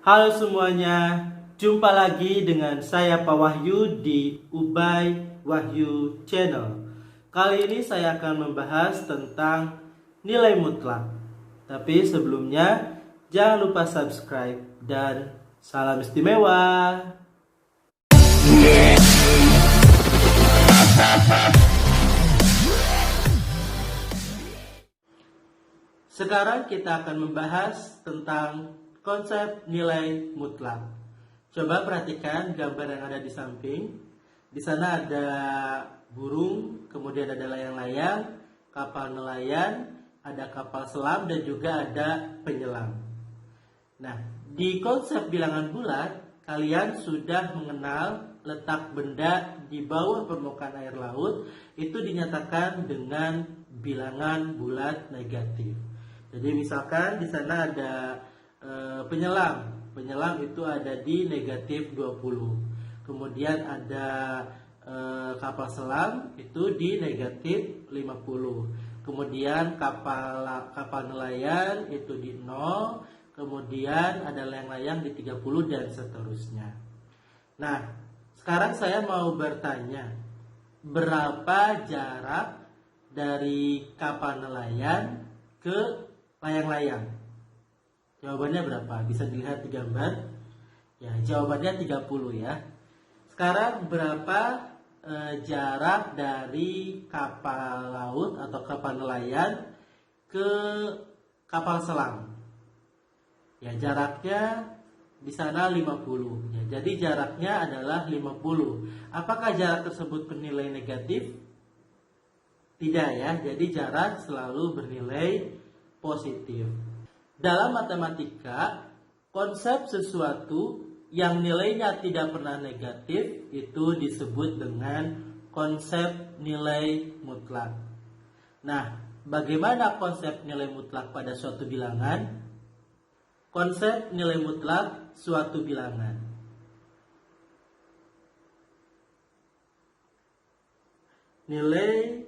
Halo semuanya, jumpa lagi dengan saya Pak Wahyu di Ubay Wahyu Channel. Kali ini saya akan membahas tentang nilai mutlak. Tapi sebelumnya, jangan lupa subscribe dan salam istimewa. Sekarang kita akan membahas tentang konsep nilai mutlak. Coba perhatikan gambar yang ada di samping. Di sana ada burung, kemudian ada layang-layang, kapal nelayan, ada kapal selam, dan juga ada penyelam. Nah, di konsep bilangan bulat, kalian sudah mengenal letak benda di bawah permukaan air laut itu dinyatakan dengan bilangan bulat negatif. Jadi misalkan di sana ada penyelam. Penyelam itu ada di negatif 20. Kemudian ada kapal selam itu di negatif 50. Kemudian kapal nelayan itu di 0. Kemudian ada layang-layang di 30 dan seterusnya. Nah, sekarang saya mau bertanya, berapa jarak dari kapal nelayan ke layang-layang? Jawabannya berapa? Bisa dilihat di gambar. Ya, jawabannya 30 ya. Sekarang berapa jarak dari kapal laut atau kapal nelayan ke kapal selam? Ya, jaraknya di sana 50. Ya, jadi jaraknya adalah 50. Apakah jarak tersebut bernilai negatif? Tidak ya. Jadi jarak selalu bernilai positif. Dalam matematika, konsep sesuatu yang nilainya tidak pernah negatif itu disebut dengan konsep nilai mutlak. Nah, bagaimana konsep nilai mutlak pada suatu bilangan? Konsep nilai mutlak suatu bilangan. Nilai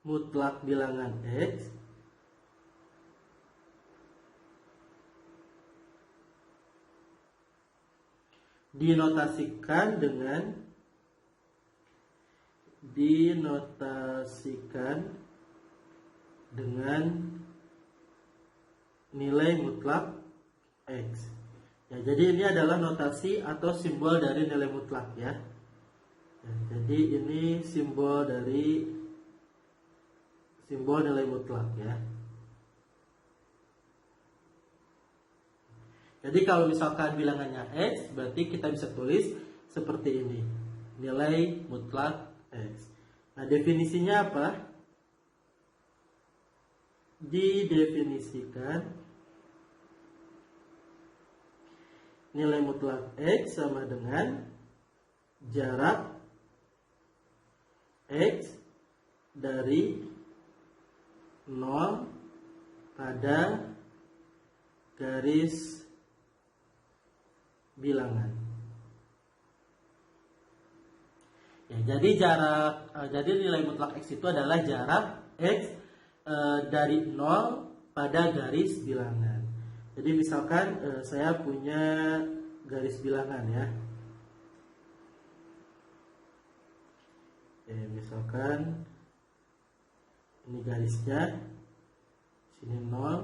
mutlak bilangan X dinotasikan dengan nilai mutlak X. Ya, jadi ini adalah notasi atau simbol dari nilai mutlak ya. Ya, jadi ini simbol nilai mutlak ya. Jadi kalau misalkan bilangannya X, berarti kita bisa tulis seperti ini. Nilai mutlak X. Nah, definisinya apa? Didefinisikan nilai mutlak X sama dengan jarak X dari 0 pada garis bilangan. Ya, jadi nilai mutlak X itu adalah jarak X dari 0 pada garis bilangan. Jadi misalkan saya punya garis bilangan ya. Oke, misalkan ini garisnya, sini 0,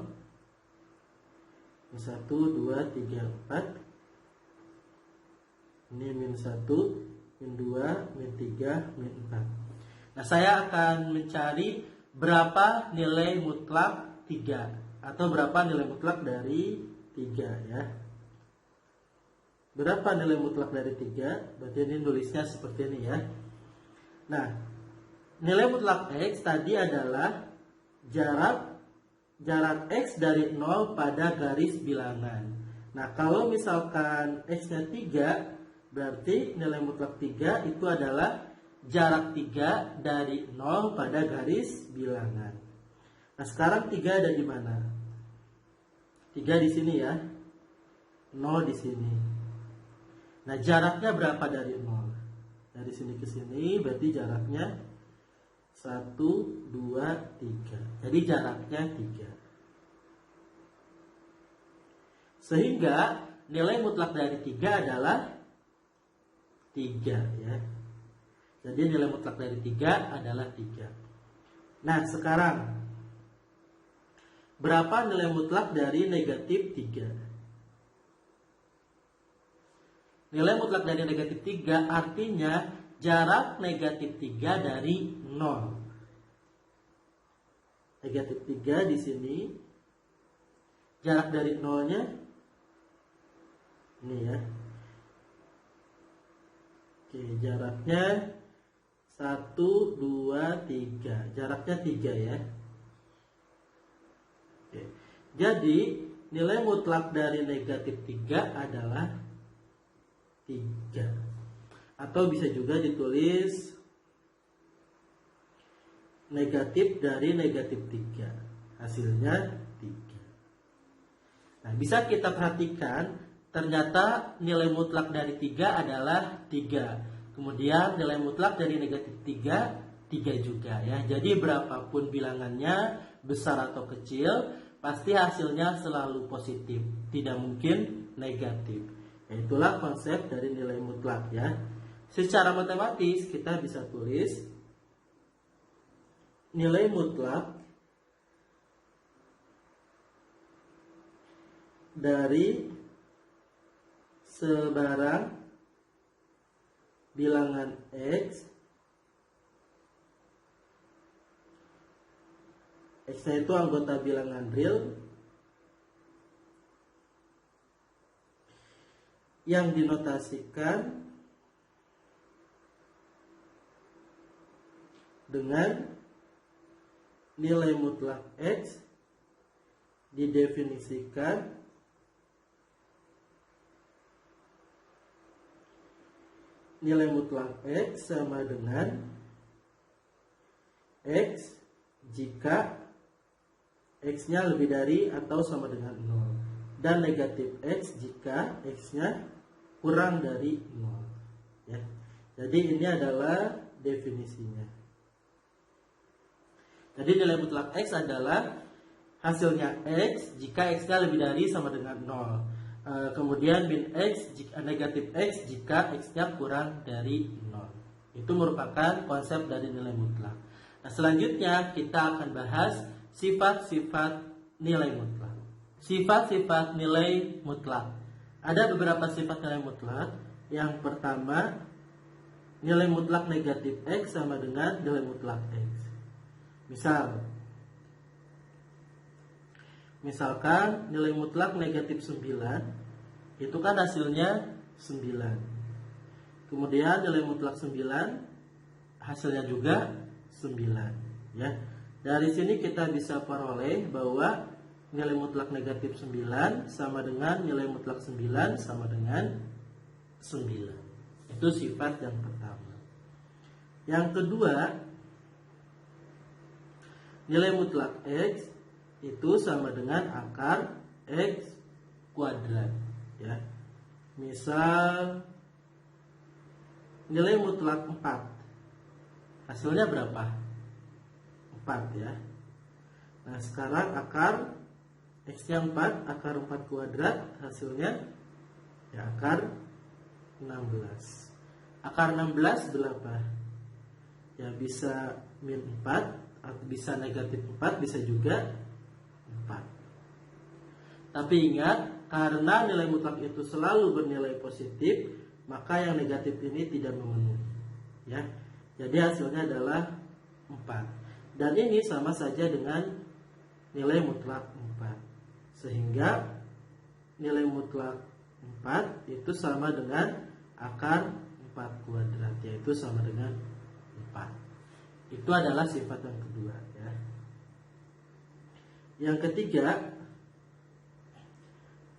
ini 1, 2, 3, 4. Ini min 1, min 2, min 3, min 4. Nah, saya akan mencari berapa nilai mutlak 3 atau berapa nilai mutlak dari 3 ya. Berapa nilai mutlak dari 3? Berarti ini nulisnya seperti ini ya. Nah, nilai mutlak X tadi adalah jarak X dari 0 pada garis bilangan. Nah, kalau misalkan X-nya 3, berarti nilai mutlak 3 itu adalah jarak 3 dari 0 pada garis bilangan. Nah, sekarang 3 ada di mana? 3 di sini ya. 0 di sini. Nah, jaraknya berapa dari 0? Dari sini ke sini berarti jaraknya 1, 2, 3. Jadi jaraknya 3. Sehingga nilai mutlak dari 3 adalah 3 ya. Jadi nilai mutlak dari 3 adalah 3. Nah, sekarang berapa nilai mutlak dari negatif 3? Nilai mutlak dari negatif 3 artinya jarak negatif 3 dari 0. Negatif 3 di sini, jarak dari 0-nya ini ya. Oke, jaraknya 1, 2, 3. Jaraknya 3 ya. Oke. Jadi nilai mutlak dari negatif 3 adalah 3. Atau bisa juga ditulis negatif dari negatif 3. Hasilnya 3. Nah, bisa kita perhatikan ternyata nilai mutlak dari 3 adalah 3. Kemudian nilai mutlak dari negatif 3, 3 juga ya. Jadi berapapun bilangannya, besar atau kecil, pasti hasilnya selalu positif. Tidak mungkin negatif. Itulah konsep dari nilai mutlak ya. Secara matematis kita bisa tulis nilai mutlak dari sebarang bilangan X. X-nya itu anggota bilangan real yang dinotasikan dengan nilai mutlak X didefinisikan nilai mutlak X sama dengan X jika X-nya lebih dari atau sama dengan 0, dan negatif X jika X-nya kurang dari 0 ya. Jadi ini adalah definisinya. Jadi nilai mutlak X adalah hasilnya X jika X-nya lebih dari sama dengan 0. Kemudian min X jika negatif X jika X-nya kurang dari 0. Itu merupakan konsep dari nilai mutlak. Nah, selanjutnya kita akan bahas sifat-sifat nilai mutlak. Sifat-sifat nilai mutlak. Ada beberapa sifat nilai mutlak. Yang pertama, nilai mutlak negatif X sama dengan nilai mutlak X. Misalkan nilai mutlak negatif 9, itu kan hasilnya 9. Kemudian nilai mutlak 9 hasilnya juga 9 ya. Dari sini kita bisa peroleh bahwa nilai mutlak negatif 9 sama dengan nilai mutlak 9 sama dengan 9. Itu sifat yang pertama. Yang kedua, nilai mutlak X itu sama dengan akar X kuadrat ya. Misal nilai mutlak 4, hasilnya berapa? 4 ya. Nah, sekarang akar X-nya 4, akar 4 kuadrat hasilnya ya akar 16. Akar 16 berapa? Ya bisa min 4, atau bisa negatif 4, bisa juga 4. Tapi ingat, karena nilai mutlak itu selalu bernilai positif, maka yang negatif ini tidak memenuhi ya. Jadi hasilnya adalah 4. Dan ini sama saja dengan nilai mutlak 4. Sehingga nilai mutlak 4 itu sama dengan akar 4 kuadrat, yaitu sama dengan 4. Itu adalah sifat yang kedua ya. Yang ketiga,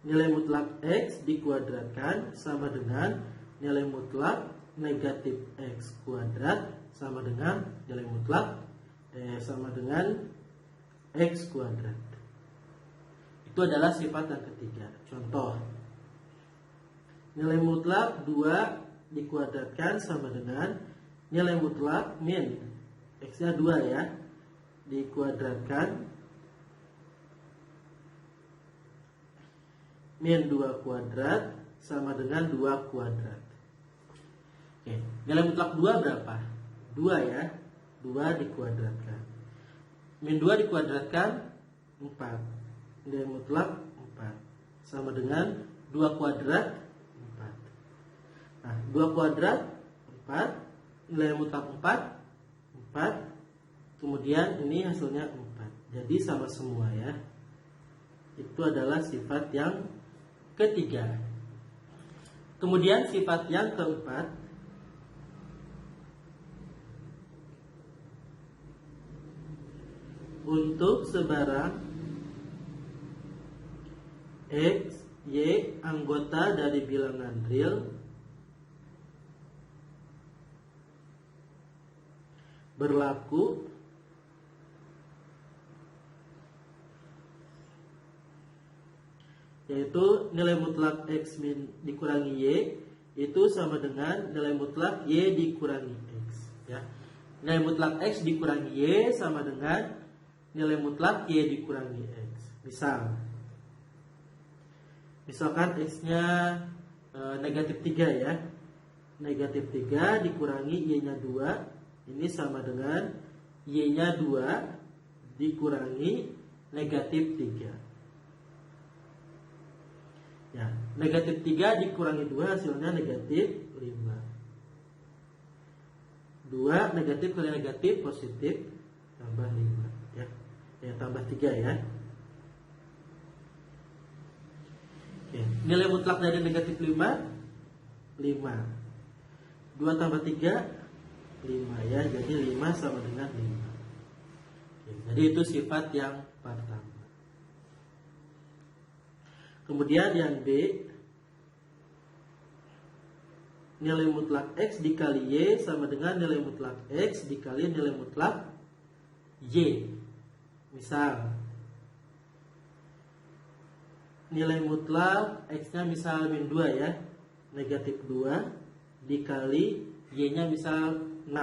nilai mutlak X dikuadratkan sama dengan nilai mutlak negatif X kuadrat sama dengan nilai mutlak sama dengan X kuadrat. Itu adalah sifat yang ketiga. Contoh, nilai mutlak 2 dikuadratkan sama dengan nilai mutlak min X-nya 2 ya, dikuadratkan min 2 kuadrat sama dengan 2 kuadrat. Oke, nilai mutlak 2 berapa? 2 ya. 2 dikuadratkan. Min 2 dikuadratkan 4. Nilai mutlak 4 sama dengan 2 kuadrat 4. Nah, 2 kuadrat 4, nilai mutlak 4. Kemudian ini hasilnya 4. Jadi sama semua ya. Itu adalah sifat yang ketiga. Kemudian sifat yang keempat, untuk sebarang X, Y anggota dari bilangan real berlaku yaitu nilai mutlak X min dikurangi Y itu sama dengan nilai mutlak Y dikurangi X ya. Nilai mutlak X dikurangi Y sama dengan nilai mutlak Y dikurangi X. Misalkan X-nya negatif 3 ya. Negatif 3 dikurangi Y-nya 2. Ini sama dengan Y-nya 2 dikurangi negatif 3. Ya, negatif 3 dikurangi 2 hasilnya negatif 5. 2 negatif kali negatif positif tambah 5 ya. Ya, tambah 3 ya. Oke, nilai mutlak dari negatif 5 5. 2 tambah 3 5 ya. Jadi 5 sama dengan 5. Oke, jadi itu sifat yang pertama. Kemudian yang B, nilai mutlak X dikali Y sama dengan nilai mutlak X dikali nilai mutlak Y. Misal nilai mutlak X-nya misal min 2 ya, negatif 2 dikali Y-nya misal 6.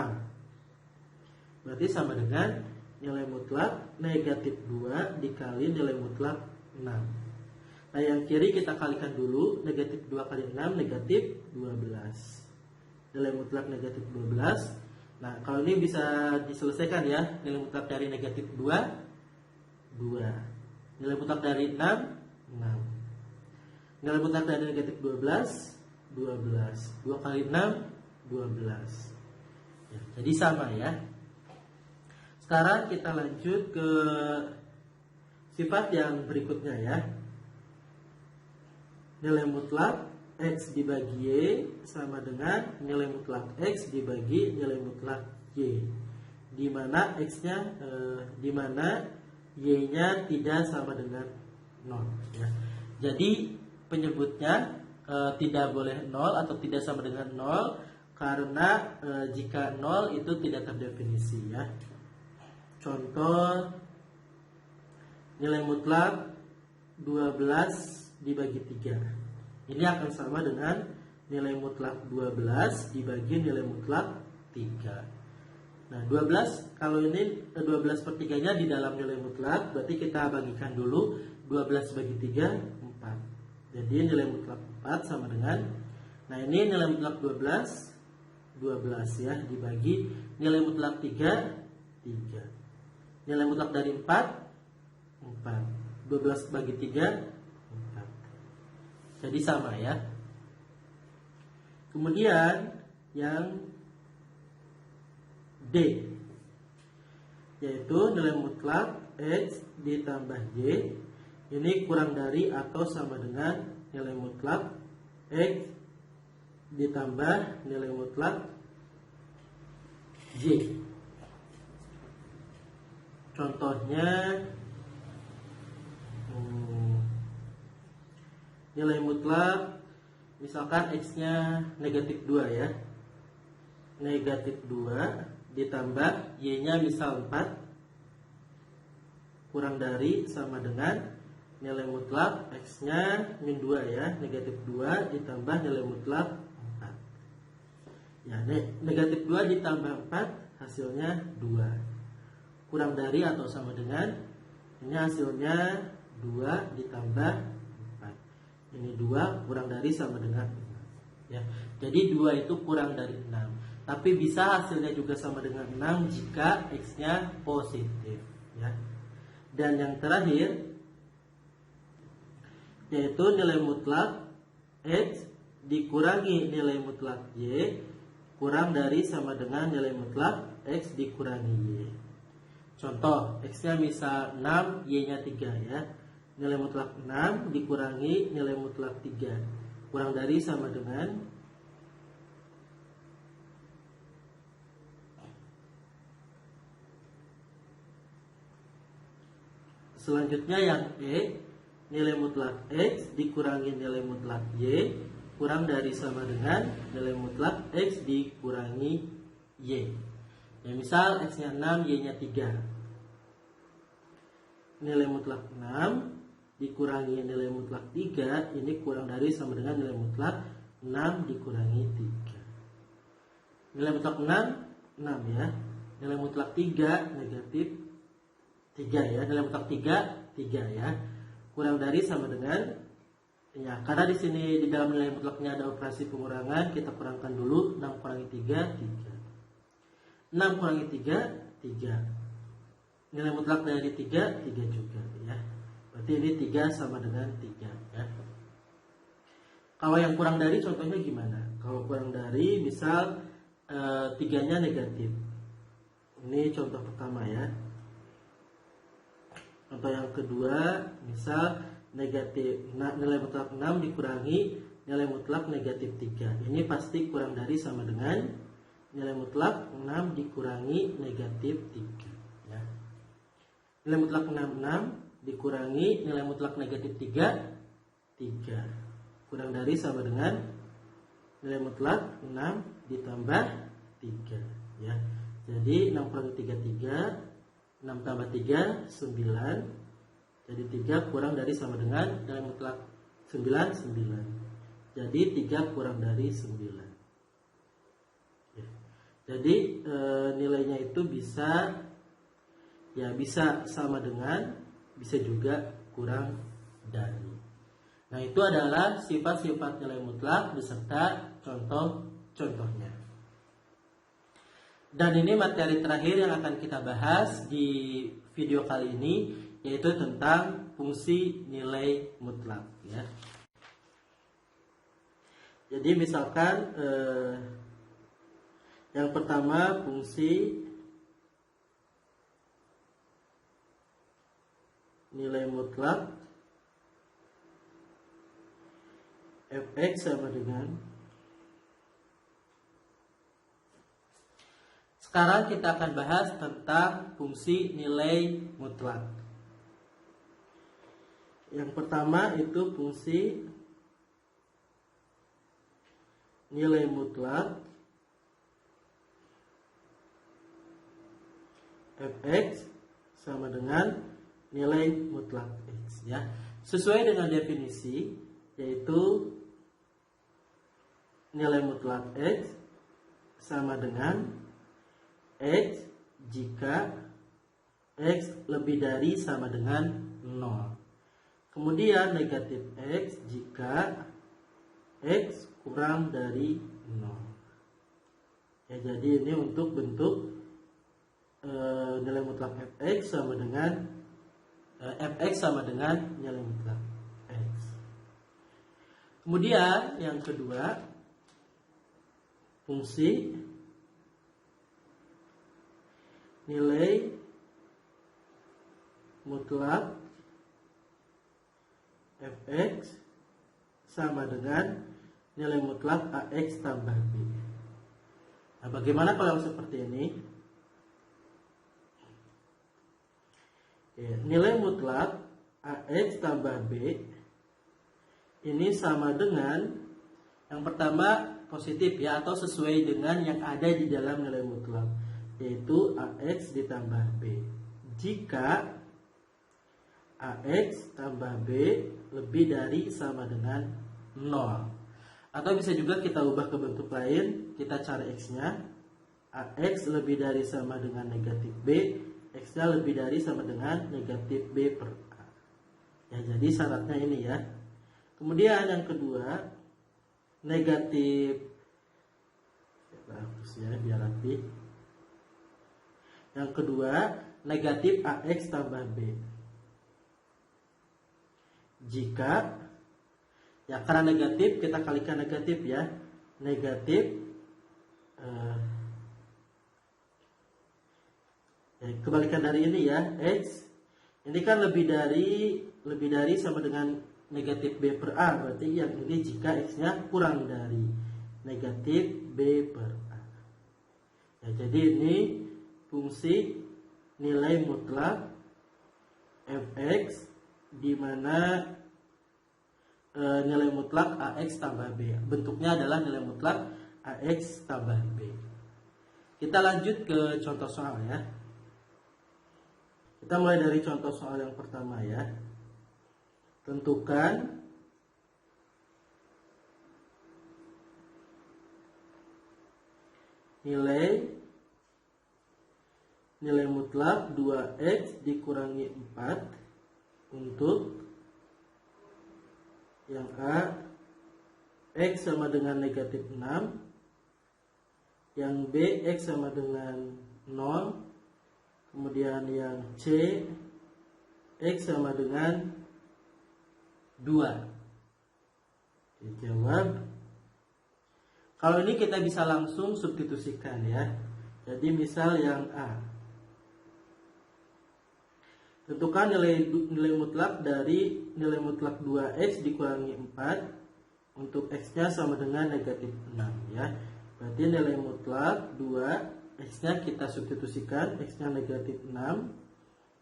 Berarti sama dengan nilai mutlak negatif 2 dikali nilai mutlak 6. Nah, yang kiri kita kalikan dulu. Negatif 2 kali 6 negatif 12. Nilai mutlak negatif 12. Nah, kalau ini bisa diselesaikan ya. Nilai mutlak dari negatif 2 2. Nilai mutlak dari 6 6. Nilai mutlak dari negatif 12 12. 2 kali 6 12 ya, jadi sama ya. Sekarang kita lanjut ke sifat yang berikutnya ya. Nilai mutlak X dibagi Y sama dengan nilai mutlak X dibagi nilai mutlak Y, di mana X-nya di mana Y-nya tidak sama dengan 0 ya. Jadi penyebutnya tidak boleh 0 atau tidak sama dengan 0 karena jika 0 itu tidak terdefinisi ya. Contoh, nilai mutlak 12 dibagi 3. Ini akan sama dengan nilai mutlak 12 dibagi nilai mutlak 3. Nah, 12 kalau ini 12 per 3-nya di dalam nilai mutlak, berarti kita bagikan dulu 12 bagi 3 4. Jadi nilai mutlak 4 sama dengan, nah ini nilai mutlak 12 ya, dibagi nilai mutlak 3 3. Nilai mutlak dari 4 4. 12 bagi 3 jadi sama ya. Kemudian yang D, yaitu nilai mutlak X ditambah Y. Ini kurang dari atau sama dengan nilai mutlak X ditambah nilai mutlak Y. Contohnya nilai mutlak misalkan X-nya negatif 2 ya. Negatif 2 ditambah Y-nya misal 4 kurang dari sama dengan nilai mutlak X-nya min 2 ya. Negatif 2 ditambah nilai mutlak 4 ya. Negatif 2 ditambah 4 hasilnya 2 kurang dari atau sama dengan, ini hasilnya 2 ditambah 4. Ini 2 kurang dari sama dengan 6. Ya. Jadi 2 itu kurang dari 6. Tapi bisa hasilnya juga sama dengan 6 jika X-nya positif. Ya. Dan yang terakhir, yaitu nilai mutlak X dikurangi nilai mutlak Y kurang dari sama dengan nilai mutlak X dikurangi Y. Contoh, X-nya misal 6, Y-nya 3 ya. Nilai mutlak 6 dikurangi nilai mutlak 3 kurang dari sama dengan selanjutnya yang E, nilai mutlak X dikurangi nilai mutlak Y kurang dari sama dengan nilai mutlak X dikurangi Y. Ya, misal X-nya 6, Y-nya 3. Nilai mutlak 6 dikurangi nilai mutlak 3, ini kurang dari sama dengan nilai mutlak 6 dikurangi 3. Nilai mutlak 6, 6 ya. Nilai mutlak 3 negatif 3 ya. Nilai mutlak 3, 3 ya. Kurang dari sama dengan ya, karena di sini di dalam nilai mutlaknya ada operasi pengurangan, kita kurangkan dulu. 6 kurangi 3, 3. 6 kurangi 3, 3. Nilai mutlak dari 3, 3 juga ya. Berarti ini 3 sama dengan 3 ya. Kalau yang kurang dari contohnya gimana? Kalau kurang dari misal 3-nya negatif. Ini contoh pertama ya. Contoh yang kedua, misal negatif nilai mutlak 6 dikurangi nilai mutlak negatif 3. Ini pasti kurang dari sama dengan nilai mutlak 6 dikurangi negatif 3 ya. Nilai mutlak 6 dikurangi nilai mutlak negatif 3, 3. Kurang dari sama dengan nilai mutlak 6 ditambah 3 ya. Jadi 6 kurangi 3, 3. 6 tambah 3, 9. Jadi 3 kurang dari sama dengan nilai mutlak 9, 9. Jadi 3 kurang dari 9 ya. Jadi nilainya itu bisa ya, bisa sama dengan, bisa juga kurang dari. Nah, itu adalah sifat-sifat nilai mutlak beserta contoh-contohnya. Dan ini materi terakhir yang akan kita bahas di video kali ini, yaitu tentang fungsi nilai mutlak ya. Jadi misalkan yang pertama fungsi nilai mutlak fx sama dengan, sekarang kita akan bahas tentang fungsi nilai mutlak. Yang pertama itu fungsi nilai mutlak fx sama dengan nilai mutlak x ya. Sesuai dengan definisi, yaitu nilai mutlak x sama dengan x jika x lebih dari sama dengan 0. Kemudian negatif x jika x kurang dari 0. Ya, jadi ini untuk bentuk nilai mutlak fx sama dengan fx sama dengan nilai mutlak x. Kemudian yang kedua, fungsi nilai mutlak fx sama dengan nilai mutlak ax tambah b. Nah, bagaimana kalau seperti ini? Ya, nilai mutlak ax tambah b ini sama dengan, yang pertama positif ya, atau sesuai dengan yang ada di dalam nilai mutlak, yaitu ax ditambah b jika ax tambah b lebih dari sama dengan 0. Atau bisa juga kita ubah ke bentuk lain, kita cari x-nya, ax lebih dari sama dengan negatif b, x-nya lebih dari sama dengan negatif b per a. Ya, jadi syaratnya ini ya, Kemudian yang kedua, negatif, hapus ya biar rapi. Yang kedua, negatif AX tambah B. Jika, ya karena negatif kita kalikan negatif ya. Negatif, kebalikan dari ini ya, X. Ini kan lebih dari sama dengan negatif B per A. Berarti yang ini jika X-nya kurang dari negatif B per A. Ya, jadi ini fungsi nilai mutlak fx di mana nilai mutlak AX tambah B. Bentuknya adalah nilai mutlak AX tambah B. Kita lanjut ke contoh soal ya. Kita mulai dari contoh soal yang pertama ya. Tentukan nilai mutlak 2x dikurangi 4 untuk yang A, X sama dengan negatif 6, yang B, X sama dengan 0, kemudian yang C, X sama dengan 2. Dijawab. Kalau ini kita bisa langsung substitusikan ya. Jadi misal yang A, tentukan nilai mutlak dari nilai mutlak 2x dikurangi 4 untuk x-nya sama dengan negatif 6 ya. Berarti nilai mutlak 2 x-nya kita substitusikan, x-nya negatif 6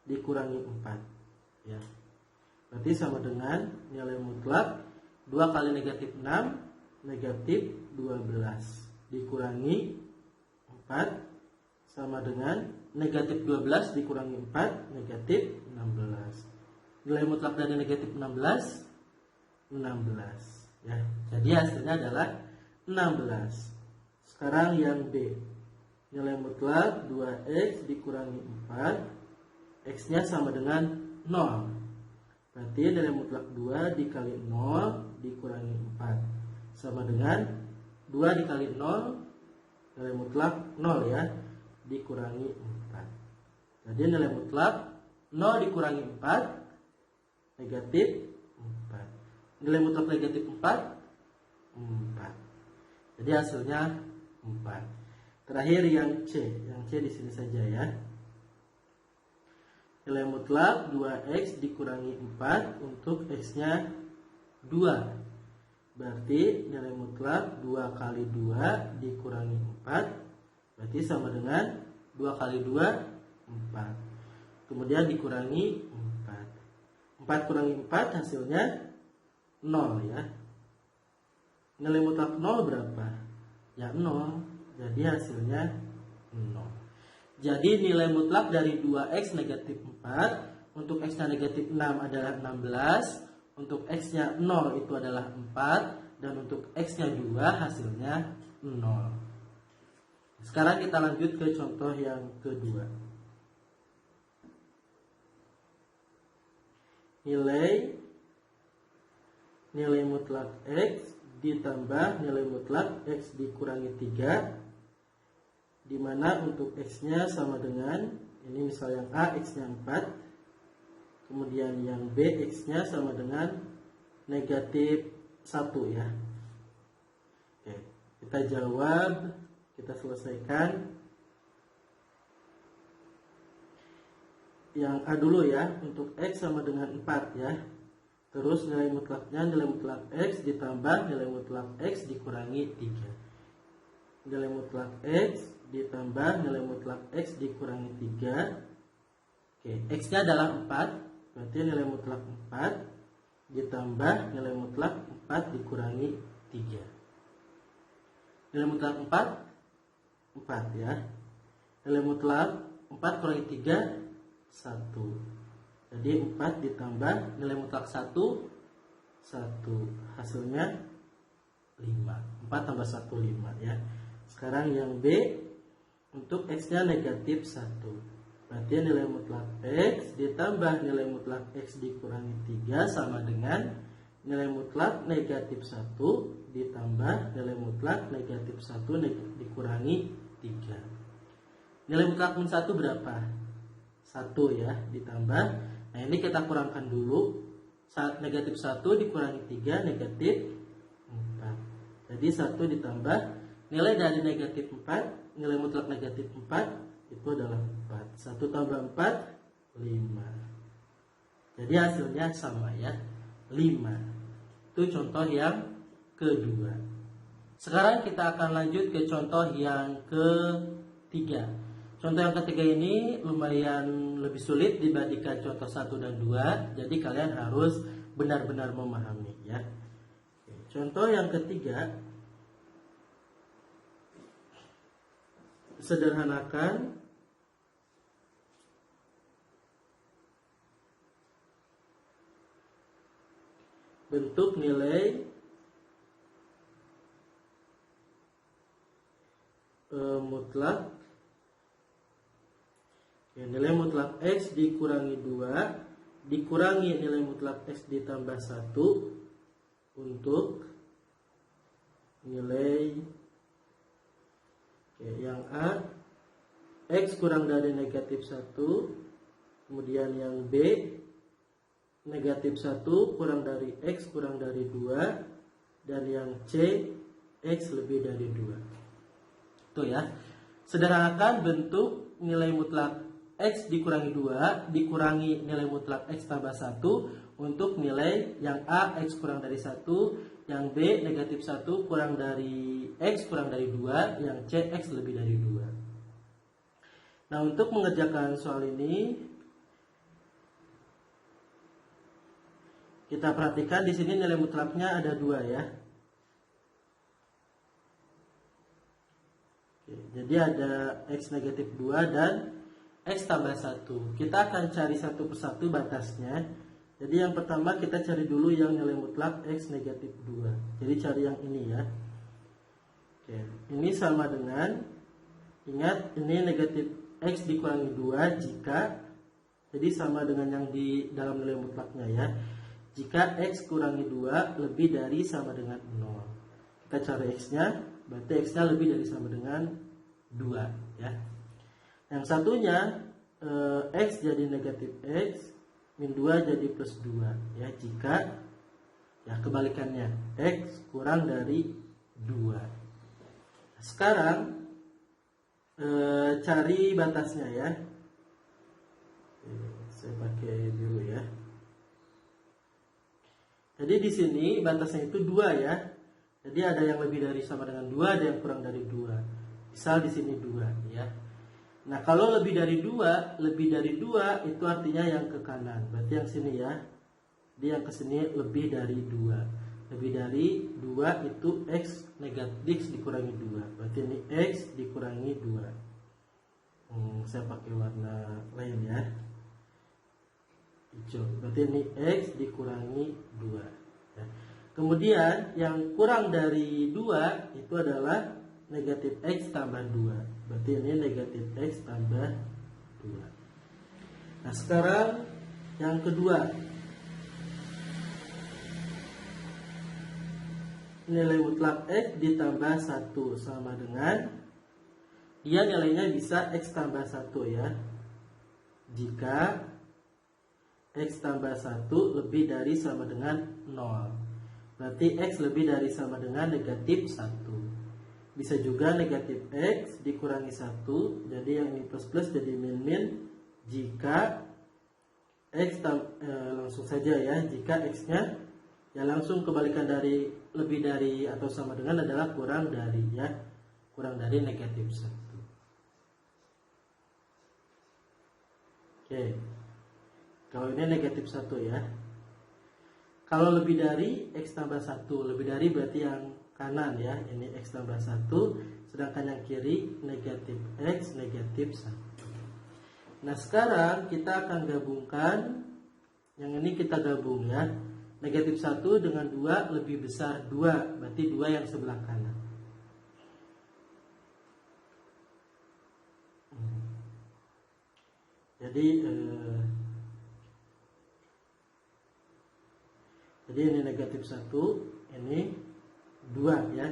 dikurangi 4 ya. Berarti sama dengan nilai mutlak 2 kali negatif 6 negatif 12 dikurangi 4 sama dengan negatif 12 dikurangi 4 negatif 16. Nilai mutlak dari negatif 16 ya. Jadi hasilnya adalah 16. Sekarang yang B, nilai mutlak 2x dikurangi 4, x-nya sama dengan 0. Berarti nilai mutlak 2 dikali 0 dikurangi 4 sama dengan 2 dikali 0, nilai mutlak 0 ya, dikurangi 4. Jadi nilai mutlak 0 dikurangi 4 negatif 4. Nilai mutlak negatif 4 4. Jadi hasilnya 4. Terakhir yang C. Yang C di sini saja ya. Nilai mutlak 2x dikurangi 4 untuk x-nya 2. Berarti nilai mutlak 2 kali 2 dikurangi 4 berarti sama dengan 2 kali 2 4. Kemudian dikurangi 4. 4 kurangi 4 hasilnya 0 ya. Nilai mutlak 0 berapa? Ya 0. Jadi hasilnya 0. Jadi nilai mutlak dari 2x negatif 4 untuk x-nya negatif 6 adalah 16, untuk x-nya 0 itu adalah 4, dan untuk x-nya 2 hasilnya 0. Sekarang kita lanjut ke contoh yang kedua. Nilai mutlak x ditambah nilai mutlak x dikurangi 3, di mana untuk x-nya sama dengan, ini misal yang A x-nya 4, kemudian yang B x-nya sama dengan negatif 1 ya. Oke, kita jawab, kita selesaikan. Yang A dulu ya, untuk x sama dengan 4 ya. Terus nilai mutlaknya nilai mutlak x ditambah nilai mutlak x dikurangi 3. Nilai mutlak x ditambah nilai mutlak x dikurangi 3. Oke, x-nya adalah 4, berarti nilai mutlak 4 ditambah nilai mutlak 4 dikurangi 3. Nilai mutlak 4 ya. Nilai mutlak 4 kurangi 3 1. Jadi 4 ditambah nilai mutlak 1 hasilnya 5. 4 tambah 1 5 ya. Sekarang yang B, untuk x-nya negatif 1. Berarti nilai mutlak x ditambah nilai mutlak x dikurangi 3 sama dengan nilai mutlak negatif 1 ditambah nilai mutlak negatif 1 dikurangi 3. Nilai mutlak min 1 berapa? 1 ya, ditambah. Nah ini kita kurangkan dulu. Saat negatif 1 dikurangi 3 negatif 4. Jadi 1 ditambah nilai dari negatif 4, nilai mutlak negatif 4 itu adalah 4. 1 tambah 4 5. Jadi hasilnya sama ya, 5. Itu contoh yang kedua. Sekarang kita akan lanjut ke contoh yang ketiga. Contoh yang ketiga ini lumayan lebih sulit dibandingkan contoh 1 dan 2. Jadi kalian harus benar-benar memahami ya. Contoh yang ketiga, sederhanakan bentuk nilai mutlak ya, nilai mutlak X dikurangi 2 dikurangi nilai mutlak X ditambah 1 untuk nilai yang A X kurang dari negatif 1, kemudian yang B negatif 1 kurang dari X kurang dari 2, dan yang C X lebih dari 2. Itu ya. Sederhanakan bentuk nilai mutlak X dikurangi 2 dikurangi nilai mutlak X tambah 1 untuk nilai yang A X kurang dari 1, yang B negatif 1 kurang dari X kurang dari 2, yang C X lebih dari 2. Nah untuk mengerjakan soal ini kita perhatikan di sini nilai mutlaknya ada 2 ya. Oke, jadi ada X negatif 2 dan X tambah 1. Kita akan cari satu persatu batasnya. Jadi yang pertama kita cari dulu yang nilai mutlak X negatif 2. Jadi cari yang ini ya. Oke, ini sama dengan, ingat ini negatif X dikurangi 2 jika, jadi sama dengan yang di dalam nilai mutlaknya ya. Jika X kurangi 2 lebih dari sama dengan 0. Kita cari X-nya, berarti X-nya lebih dari sama dengan 2 ya. Yang satunya X jadi negatif X, min 2 jadi plus 2 ya. Jika ya kebalikannya, X kurang dari 2. Sekarang cari batasnya ya. Saya pakai biru ya. Jadi di sini batasnya itu 2 ya. Jadi ada yang lebih dari sama dengan 2, ada yang kurang dari 2. Misal di sini 2 ya. Nah, kalau lebih dari 2 itu artinya yang ke kanan. Berarti yang sini ya. Dia yang ke sini lebih dari 2. Lebih dari 2 itu X negatif dikurangi 2. Berarti ini X dikurangi 2. Saya pakai warna lain ya. Hijau. Berarti ini X dikurangi 2 ya. Kemudian yang kurang dari 2 itu adalah negatif X tambah 2. Berarti ini negatif X tambah 2. Nah sekarang yang kedua, nilai mutlak X ditambah 1 sama dengan, dia nilainya bisa X tambah 1 ya. Jika X tambah 1 lebih dari sama dengan 0. Berarti X lebih dari sama dengan negatif 1. Bisa juga negatif X dikurangi 1. Jadi yang ini plus plus jadi min min. Jika X langsung saja ya. Jika X-nya ya langsung kebalikan dari lebih dari atau sama dengan adalah kurang dari ya. Kurang dari negatif 1. Oke. Kalau ini negatif 1 ya. Kalau lebih dari X tambah 1, lebih dari berarti yang kanan ya. Ini X tambah 1, sedangkan yang kiri negatif X negatif 1. Nah sekarang kita akan gabungkan. Yang ini kita gabung ya. Negatif 1 dengan 2 lebih besar 2. Berarti 2 yang sebelah kanan. Jadi ini negatif 1, ini 2 ya.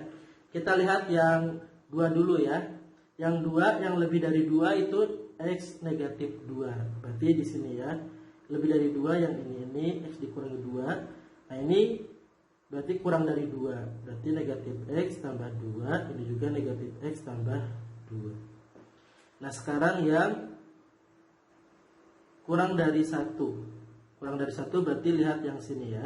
Kita lihat yang 2 dulu ya. Yang 2 yang lebih dari 2 itu X negatif 2. Berarti di sini ya. Lebih dari 2 yang ini X dikurangi 2. Nah ini berarti kurang dari 2. Berarti negatif X tambah 2. Ini juga negatif X tambah 2. Nah sekarang yang kurang dari 1. Kurang dari 1 berarti lihat yang sini ya.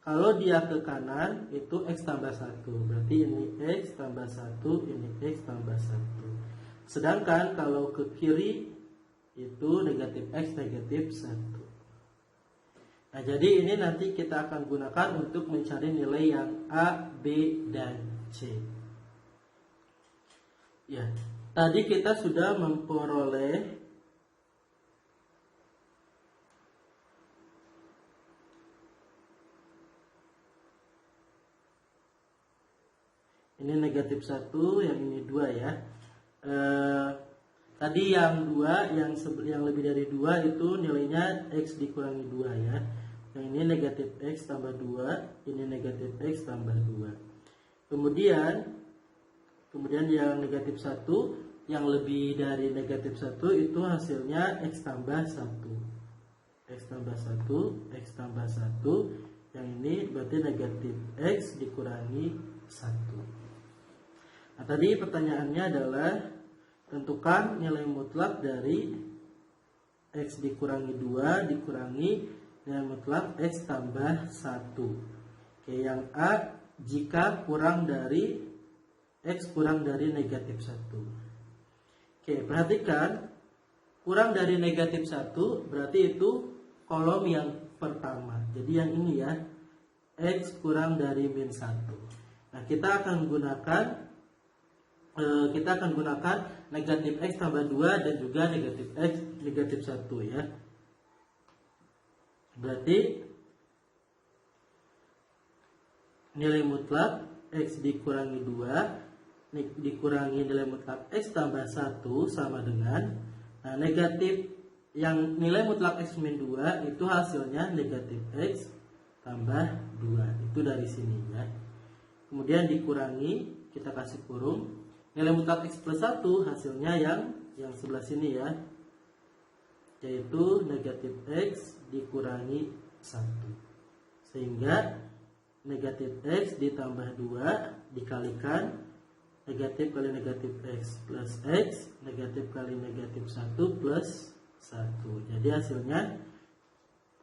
Kalau dia ke kanan itu X tambah 1. Berarti ini X tambah 1. Ini X tambah 1. Sedangkan kalau ke kiri itu negatif X negatif 1. Nah, jadi ini nanti kita akan gunakan untuk mencari nilai yang A, B, dan C. Ya, tadi kita sudah memperoleh ini negatif 1, yang ini 2 ya. Tadi yang 2, yang lebih dari 2 itu nilainya X dikurangi 2 ya. Yang ini negatif X tambah 2, ini negatif X tambah 2. Kemudian yang negatif 1, yang lebih dari negatif 1 itu hasilnya X tambah 1. X tambah 1, X tambah 1. Yang ini berarti negatif X dikurangi 1. Nah, tadi pertanyaannya adalah tentukan nilai mutlak dari X dikurangi 2 dikurangi nilai mutlak X tambah 1. Oke, yang A jika kurang dari X kurang dari negatif 1. Oke, perhatikan kurang dari negatif 1 berarti itu kolom yang pertama. Jadi yang ini ya, X kurang dari min 1. Nah, kita akan gunakan negatif X tambah 2 dan juga negatif X negatif 1 ya. Berarti nilai mutlak X dikurangi 2 dikurangi nilai mutlak X tambah 1 sama dengan negatif yang nilai mutlak X min 2 itu hasilnya negatif X tambah 2. Itu dari sini ya. Kemudian dikurangi, kita kasih kurung, nilai mutlak X plus 1 hasilnya yang sebelah sini ya, yaitu negatif X dikurangi 1. Sehingga negatif X ditambah 2 dikalikan negatif kali negatif X plus X, negatif kali negatif 1 plus 1. Jadi hasilnya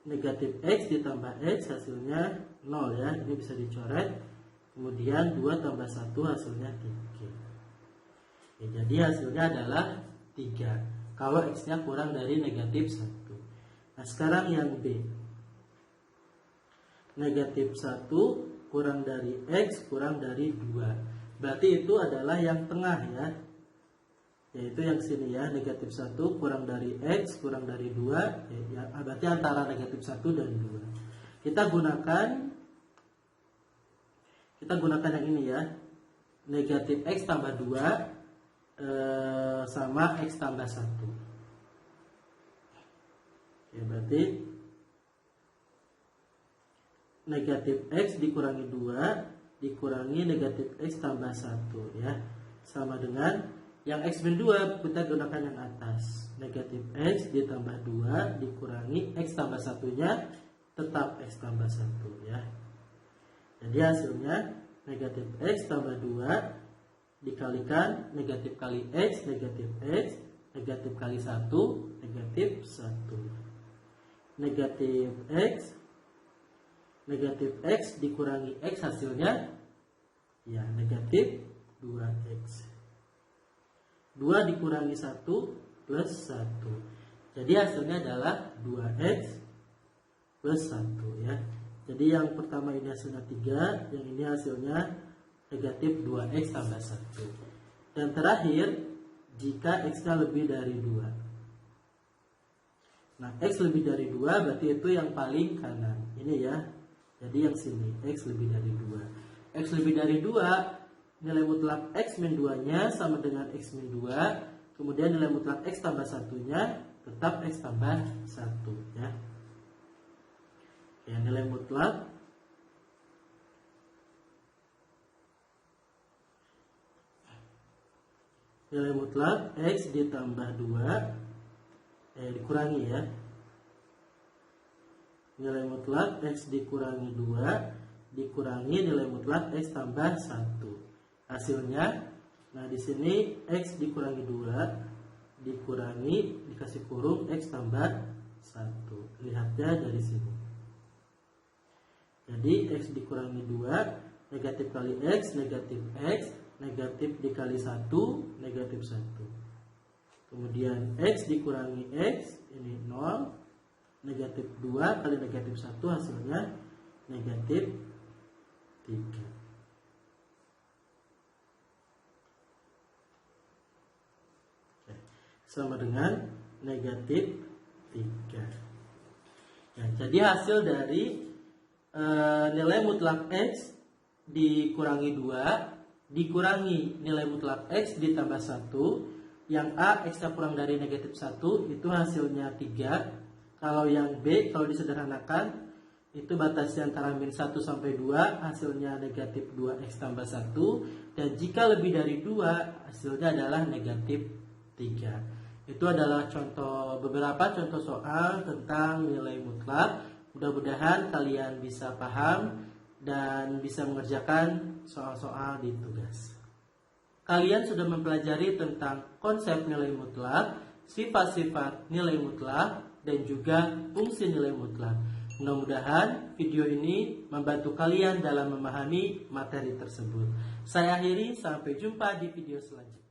negatif X ditambah X hasilnya 0 ya. Ini bisa dicoret. Kemudian 2 tambah 1 hasilnya 3. Ya, jadi hasilnya adalah 3 kalau X-nya kurang dari negatif 1. Nah sekarang yang B, negatif 1 kurang dari X kurang dari 2. Berarti itu adalah yang tengah ya, yaitu yang sini ya, negatif 1 kurang dari X kurang dari 2 ya, berarti antara negatif 1 dan 2. Kita gunakan yang ini ya, negatif X tambah 2 sama X tambah 1. Oke, berarti negatif X dikurangi 2 dikurangi negatif X tambah 1 ya, sama dengan yang X min 2 kita gunakan yang atas, negatif X ditambah 2 dikurangi X tambah 1 nya tetap X tambah 1 ya. Jadi hasilnya negatif X tambah 2 dikalikan negatif kali X, negatif X, negatif kali 1, negatif 1. Negatif X dikurangi X hasilnya ya negatif 2X. 2 dikurangi 1 plus 1. Jadi hasilnya adalah 2X plus 1 ya. Jadi yang pertama ini hasilnya 3, yang ini hasilnya negatif 2X tambah 1. Dan terakhir, jika X-nya lebih dari 2. Nah, X lebih dari 2 berarti itu yang paling kanan. Ini ya. Jadi yang sini, X lebih dari 2. X lebih dari 2, nilai mutlak X min 2-nya sama dengan X min 2. Kemudian nilai mutlak X tambah 1-nya tetap X tambah 1 ya. Ya, nilai mutlak nilai mutlak X ditambah 2 dikurangi ya. Nilai mutlak X dikurangi 2 dikurangi nilai mutlak X tambah 1. Hasilnya, nah di sini X dikurangi 2 dikurangi dikasih kurung X tambah 1. Lihatnya dari sini. Jadi X dikurangi 2, negatif kali X, negatif dikali 1, negatif 1. Kemudian X dikurangi X, ini 0, negatif 2 kali negatif 1 hasilnya negatif 3. Sama dengan negatif 3. Ya, jadi hasil dari nilai mutlak X dikurangi 2 dikurangi nilai mutlak X ditambah 1, yang A X-nya kurang dari negatif 1 itu hasilnya 3. Kalau yang B, kalau disederhanakan itu batasnya antara min 1 sampai 2, hasilnya negatif 2X tambah 1, dan jika lebih dari 2 hasilnya adalah negatif 3. Itu adalah beberapa contoh soal tentang nilai mutlak. Mudah-mudahan kalian bisa paham dan bisa mengerjakan soal-soal di tugas. Kalian sudah mempelajari tentang konsep nilai mutlak, sifat-sifat nilai mutlak, dan juga fungsi nilai mutlak. Mudah-mudahan video ini membantu kalian dalam memahami materi tersebut. Saya akhiri, sampai jumpa di video selanjutnya.